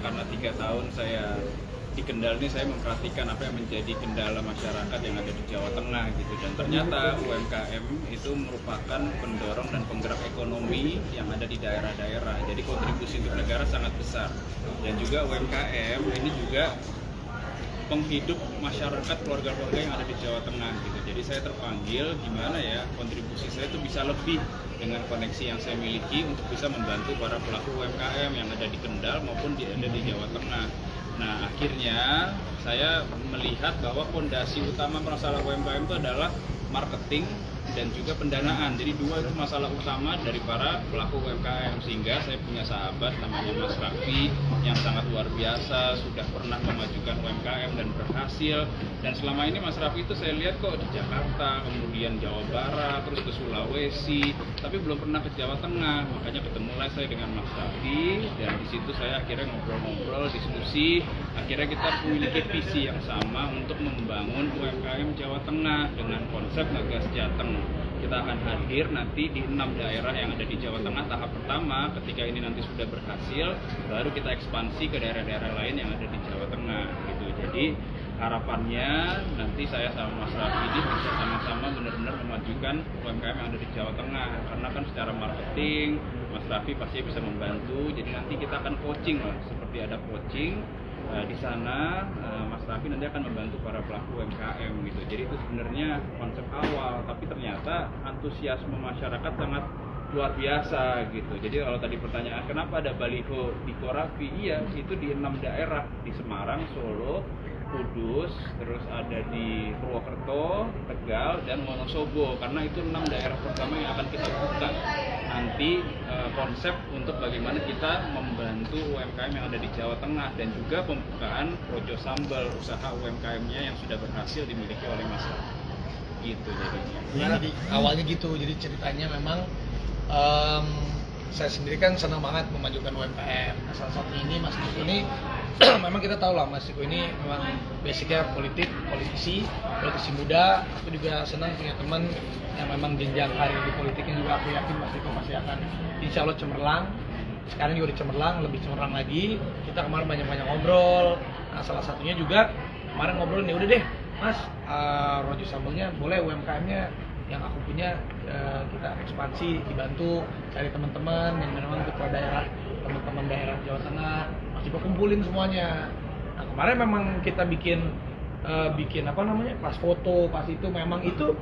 karena 3 tahun saya di Kendal ini saya memperhatikan apa yang menjadi kendala masyarakat yang ada di Jawa Tengah gitu, dan ternyata UMKM itu merupakan pendorong dan penggerak ekonomi yang ada di daerah-daerah. Jadi kontribusi untuk negara sangat besar, dan juga UMKM ini juga penghidup masyarakat keluarga-keluarga yang ada di Jawa Tengah gitu. Jadi saya terpanggil gimana ya kontribusi saya itu bisa lebih dengan koneksi yang saya miliki untuk bisa membantu para pelaku UMKM yang ada di Kendal maupun ada di Jawa Tengah. Nah, akhirnya saya melihat bahwa fondasi utama masalah UMKM itu adalah marketing dan juga pendanaan. Jadi dua itu masalah utama dari para pelaku UMKM, sehingga saya punya sahabat namanya Mas Raffi yang sangat luar biasa, sudah pernah memajukan UMKM dan berhasil. Dan selama ini Mas Raffi itu saya lihat kok di Jakarta, kemudian Jawa Barat, terus ke Sulawesi, tapi belum pernah ke Jawa Tengah. Makanya ketemulah saya dengan Mas Raffi, dan di situ saya akhirnya ngobrol-ngobrol, diskusi. Akhirnya kita memiliki visi yang sama untuk membangun UMKM Jawa Tengah dengan konsep Ngegas Jateng. Kita akan hadir nanti di 6 daerah yang ada di Jawa Tengah tahap pertama. Ketika ini nanti sudah berhasil, baru kita ekspansi ke daerah-daerah lain yang ada di Jawa Tengah gitu. Jadi harapannya nanti saya sama Mas Raffi ini bisa sama-sama benar-benar memajukan UMKM yang ada di Jawa Tengah. Karena kan secara marketing Mas Raffi pasti bisa membantu. Jadi nanti kita akan coaching lah, seperti ada coaching. Di sana Mas Raffi nanti akan membantu para pelaku UMKM gitu. Jadi itu sebenarnya konsep awal, tapi ternyata antusiasme masyarakat sangat luar biasa gitu. Jadi kalau tadi pertanyaan kenapa ada baliho di Korafi, iya itu di 6 daerah, di Semarang, Solo, Kudus, terus ada di Purwokerto, Tegal, dan Wonosobo. Karena itu 6 daerah pertama yang akan kita buka nanti konsep untuk bagaimana kita membantu UMKM yang ada di Jawa Tengah, dan juga pembukaan Projo Sambal, usaha UMKM-nya yang sudah berhasil dimiliki oleh Mas Raffi. Gitu jadinya. Jadi awalnya gitu, jadi ceritanya memang saya sendiri kan senang banget memajukan UMKM. Nah, salah satu ini Mas Diko ini memang kita tahu lah Mas Diko ini memang basicnya politisi muda. Aku juga senang punya teman yang memang jenjang karir di politiknya juga. Aku yakin Mas Diko pasti akan insya Allah cemerlang. Sekarang juga di cemerlang, lebih cemerlang lagi. Kita kemarin banyak-banyak ngobrol. Nah, salah satunya juga kemarin ngobrol nih, udah deh Mas, Projo Sambalnya boleh UMKM-nya yang aku punya kita ekspansi, dibantu cari teman-teman yang memang putra daerah, teman-teman daerah Jawa Tengah, masih kumpulin semuanya. Nah, kemarin memang kita bikin apa namanya, pas foto, pas itu memang itu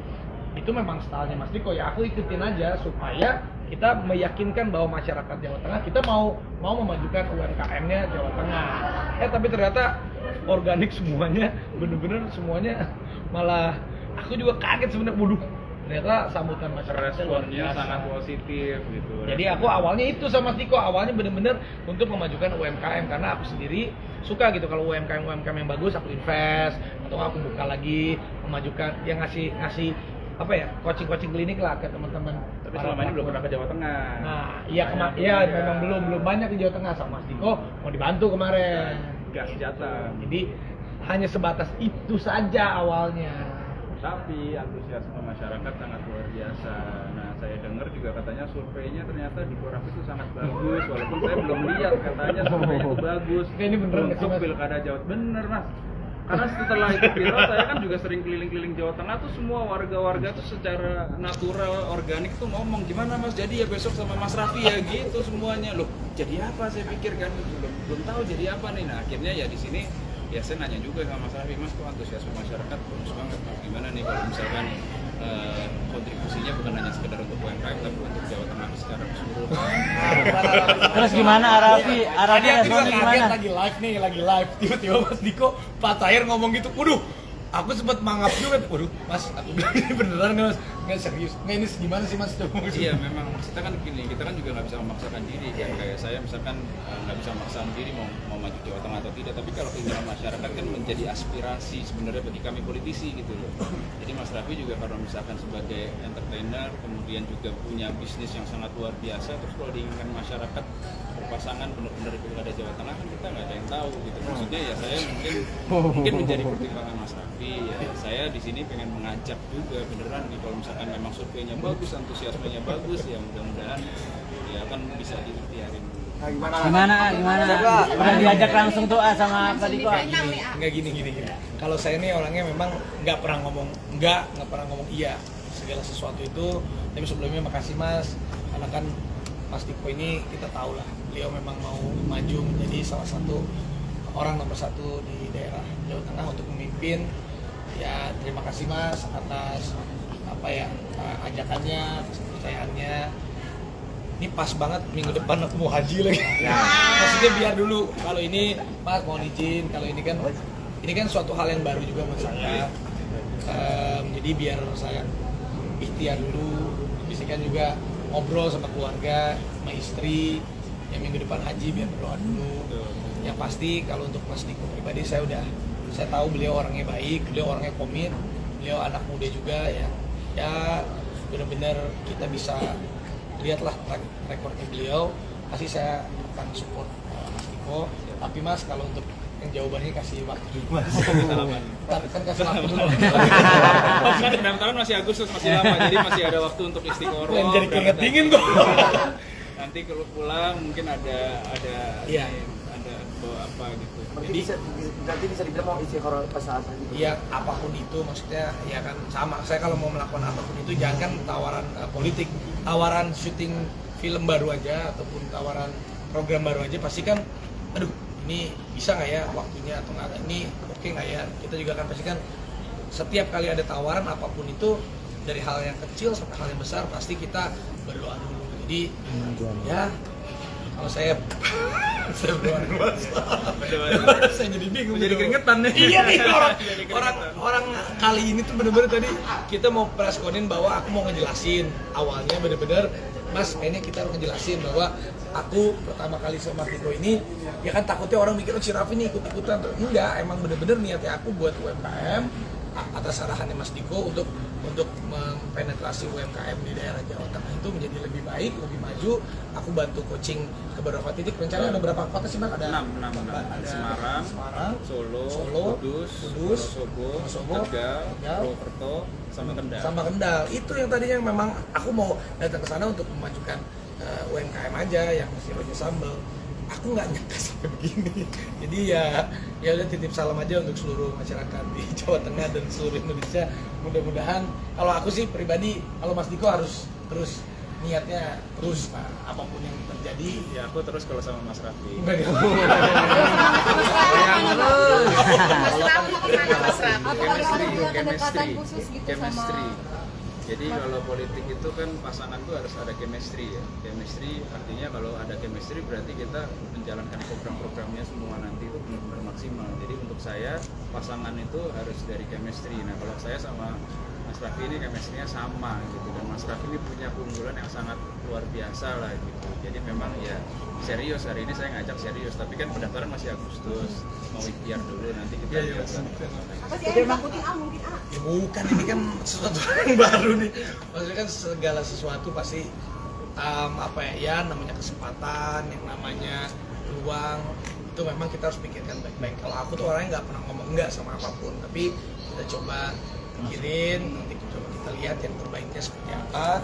memang stylenya Mas Diko ya, aku ikutin aja supaya kita meyakinkan bahwa masyarakat Jawa Tengah kita mau memajukan UMKM-nya Jawa Tengah. Tapi ternyata organik semuanya, bener-bener semuanya, malah aku juga kaget sebenarnya, waduh ternyata sambutan masyarakat responnya sangat positif gitu. Jadi aku awalnya itu sama Mas Diko, awalnya bener-bener untuk memajukan UMKM, karena aku sendiri suka gitu kalau UMKM yang bagus aku invest, atau aku buka lagi memajukan, yang ngasih apa ya, coaching klinik lah ke teman-teman. Tapi selama ini belum pernah ke Jawa Tengah. Nah, iya memang belum banyak di Jawa Tengah. Sama Mas Diko mau dibantu kemarin. Gas Jateng. Jadi hanya sebatas itu saja awalnya. Tapi antusiasme masyarakat sangat luar biasa. Nah, saya dengar juga katanya surveinya ternyata di Korafi itu sangat bagus, walaupun saya belum lihat, katanya survei itu bagus. Ini bener untuk pilkada Jawa. Bener Mas. Karena setelah itu viral, saya kan juga sering keliling-keliling Jawa Tengah tuh, semua warga-warga tuh secara natural, organik tuh ngomong, gimana Mas jadi ya besok sama Mas Raffi ya gitu semuanya. Loh, jadi apa, saya pikir kan belum tahu jadi apa nih. Nah, akhirnya ya di sini ya saya nanya juga sama Mas Raffi, Mas kok antusiasme masyarakat bagus banget, Mas gimana nih kalau misalkan kontribusinya bukan hanya sekedar untuk UMKM tapi untuk Jawa Tengah secara keseluruhan. Terus gimana Raffi? Tadi aku juga responnya kaget, gimana? lagi live tiba-tiba Mas Diko Pak Tahir ngomong gitu, waduh aku sempat mangap juga, waduh Mas aku bilang ini beneran nggak Mas? Nggak serius, nggak ini gimana sih Mas? Iya memang kita kan gini, kita kan juga nggak bisa memaksakan diri kan, kayak saya misalkan nggak bisa memaksakan diri mau maju Jawa Tengah atau tidak, tapi kalau keinginan masyarakat kan menjadi aspirasi sebenarnya bagi kami politisi gitu loh. Jadi Mas Raffi juga karena misalkan sebagai entertainer, kemudian juga punya bisnis yang sangat luar biasa, terus kalau diinginkan masyarakat berpasangan benar-benar di pilkada Jawa Tengah kan kita nggak ada yang tahu gitu. Maksudnya ya saya mungkin menjadi pertimbangan Mas Raffi ya, saya di sini pengen mengajak juga beneran nih, kalau misalkan memang surveinya bagus, antusiasmenya bagus, ya mudah-mudahan ya kan bisa diikhtiarin. Gimana? Udah diajak langsung tuh sama Pak Diko. Enggak gini. Kalau saya nih orangnya memang nggak pernah ngomong iya segala sesuatu itu. Tapi sebelumnya makasih Mas, karena kan Mas Diko ini kita tahu lah, beliau memang mau maju menjadi salah satu orang nomor 1 di daerah Jawa Tengah untuk memimpin. Ya terima kasih Mas atas ajakannya, kepercayaannya. Ini pas banget minggu depan aku mau haji lagi. Maksudnya biar dulu kalau ini Mas mau izin, kalau ini kan suatu hal yang baru juga buat saya. Jadi biar saya ikhtiar dulu, bisikan juga ngobrol sama keluarga, sama istri. Yang minggu depan haji biar berdoa dulu. Yang pasti kalau untuk Mas Diko pribadi saya tahu beliau orangnya baik, beliau orangnya komit, beliau anak muda juga ya benar-benar kita bisa lihatlah rekornya beliau. Pasti saya akan support Mas Diko. Tapi Mas kalau untuk yang jawabannya kasih waktu dulu Mas. Kan kasih waktu dulu. Pendaftaran masih Agustus, masih lama, jadi masih ada waktu untuk istiqoroh. Yang jadi keringet dingin kok. Nanti kalau pulang mungkin ada Iya. ada apa gitu. Jadi nanti bisa dibilang mau istiqoroh pas saat itu. Iya, apapun itu maksudnya ya kan sama. Saya kalau mau melakukan apapun itu jangan tawaran politik, tawaran syuting film baru aja ataupun tawaran program baru aja pasti kan aduh ini bisa nggak ya waktunya atau nggak, ini oke nggak ya. Kita juga kan pasti kan setiap kali ada tawaran apapun itu dari hal yang kecil sampai hal yang besar pasti kita berdoa dulu. Jadi ya kalau saya berdoa dulu Mas. Saya jadi bingung, jadi keringetan nih. Iya nih orang kali ini tuh bener-bener tadi kita mau preskonin bahwa aku mau ngejelasin awalnya bener-bener Mas kayaknya kita harus ngejelasin bahwa aku pertama kali sama Mas Diko ini ya kan takutnya orang mikir si Raffi nih ikut-ikutan. Enggak, emang bener-bener niatnya aku buat UMKM atas arahannya Mas Diko untuk mempenetrasi UMKM di daerah Jawa Tengah itu menjadi lebih baik, lebih maju. Aku bantu coaching ke beberapa titik. Rencananya ada berapa kota sih Mas? Ada 6. Semarang, Solo, Kudus, Wonosobo, Tegal, Purwokerto, sama Kendal. Itu yang tadinya memang aku mau datang ke sana untuk memajukan UMKM aja yang masih Rojo Sambal. Aku nggak nyangka sampai begini. Jadi ya udah titip salam aja untuk seluruh masyarakat di Jawa Tengah dan seluruh Indonesia. Mudah-mudahan kalau aku sih pribadi, kalau Mas Diko harus terus niatnya terus apapun yang terjadi. Ya aku terus kalau sama Mas Raffi. Chemistry. Jadi kalau politik itu kan pasangan tuh harus ada chemistry ya. Chemistry artinya kalau ada chemistry berarti kita menjalankan program-programnya semua nanti itu benar-benar maksimal. Jadi untuk saya pasangan itu harus dari chemistry. Nah kalau saya sama Mas Raffi ini chemistry-nya sama gitu, dan Mas Raffi ini punya keunggulan yang sangat luar biasa lah gitu. Jadi memang ya serius, hari ini saya ngajak serius, tapi kan pendaftaran masih Agustus, mau ikhtiar dulu nanti kita lihat. Apa sih yang takutin mungkin Ya bukan, ini kan sesuatu yang baru nih. Maksudnya kan segala sesuatu pasti namanya kesempatan, yang namanya peluang itu memang kita harus pikirkan baik-baik. Kalau aku tuh orangnya nggak pernah ngomong enggak sama apapun, tapi kita coba pikirin, nanti kita lihat yang terbaiknya seperti apa.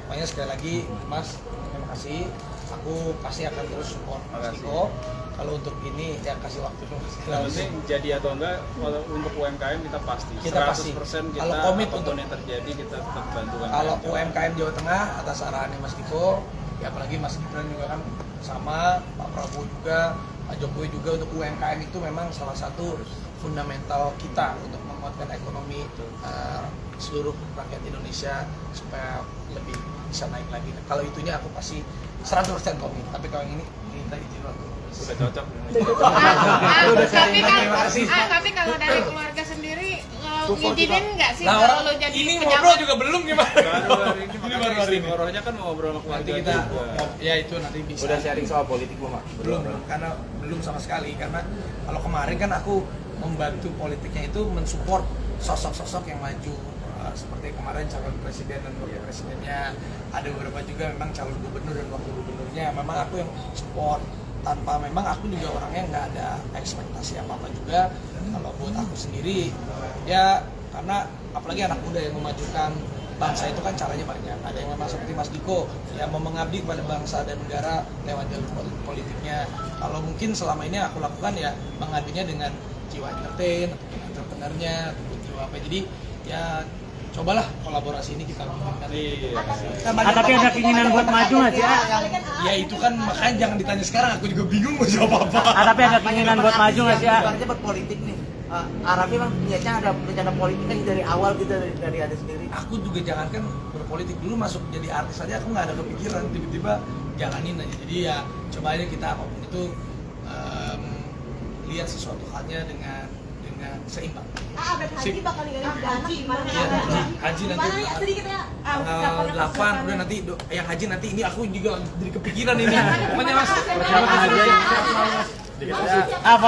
Pokoknya sekali lagi Mas, terima kasih. Aku pasti akan terus support Mas Diko. Kalau untuk ini ya kasih waktu dulu. Yang penting jadi atau enggak, kalau untuk UMKM kita pasti. Kita pasti. 100% kita kalau komit apapun untuk yang terjadi kita tetap bantu UMKM. Kalau UMKM Jawa Tengah atas arahannya Mas Diko, ya apalagi Mas Gibran juga kan sama, Pak Prabowo juga, Pak Jokowi juga, untuk UMKM itu memang salah satu fundamental kita untuk menguatkan ekonomi seluruh rakyat Indonesia supaya lebih bisa naik lagi. Kalau itunya aku pasti 100% komit. Tapi kalau yang ini minta izin waktu. Udah cocok. Tapi kalau dari keluarga sendiri ngizinin nggak sih Nah, kalau lo jadi ini pejabat? ngobrol juga belum gimana? Baru hari ini Ini makanya baru hari ini. istiqorohnya kan mau ngobrol sama Nanti keluarga kita juga. ya itu nanti bisa. Udah sharing soal politik belum, Mak? Belum, karena belum sama sekali, karena kalau kemarin kan aku membantu politiknya itu mensupport sosok-sosok yang maju. Seperti kemarin calon presiden dan wakil presidennya, ada beberapa juga memang calon gubernur dan wakil gubernurnya, memang aku yang support, tanpa memang aku juga orangnya nggak ada ekspektasi apa-apa juga. Kalau buat aku sendiri ya, karena apalagi anak muda yang memajukan bangsa itu kan caranya banyak. Ada yang memang seperti Mas Diko yang mau mengabdi kepada bangsa dan negara lewat jalur politiknya. Kalau mungkin selama ini aku lakukan ya mengabdinya dengan jiwa entertain, entrepreneurnya, jiwa apa. Jadi ya cobalah kolaborasi ini kita bikinkan. Tapi ada keinginan buat maju nggak sih? Ya itu kan makanya jangan ditanya sekarang, aku juga bingung mau jawab apa. Tapi ada keinginan buat maju nggak sih? Ibaratnya buat politik nih. Arafi emang niatnya ada rencana politik kan dari awal gitu dari ada sendiri. Aku juga jangankan berpolitik dulu masuk jadi artis aja aku nggak ada kepikiran, tiba-tiba jalanin aja. Jadi ya coba aja kita apapun itu lihat sesuatu halnya dengan seimbang. Haji bakal ninggalin Pidana gimana? Iya, haji nanti Gimana ya sedikit ya? tanggal 8 udah nanti yang haji nanti ini aku juga jadi kepikiran ini. Pokoknya Mas, Apa?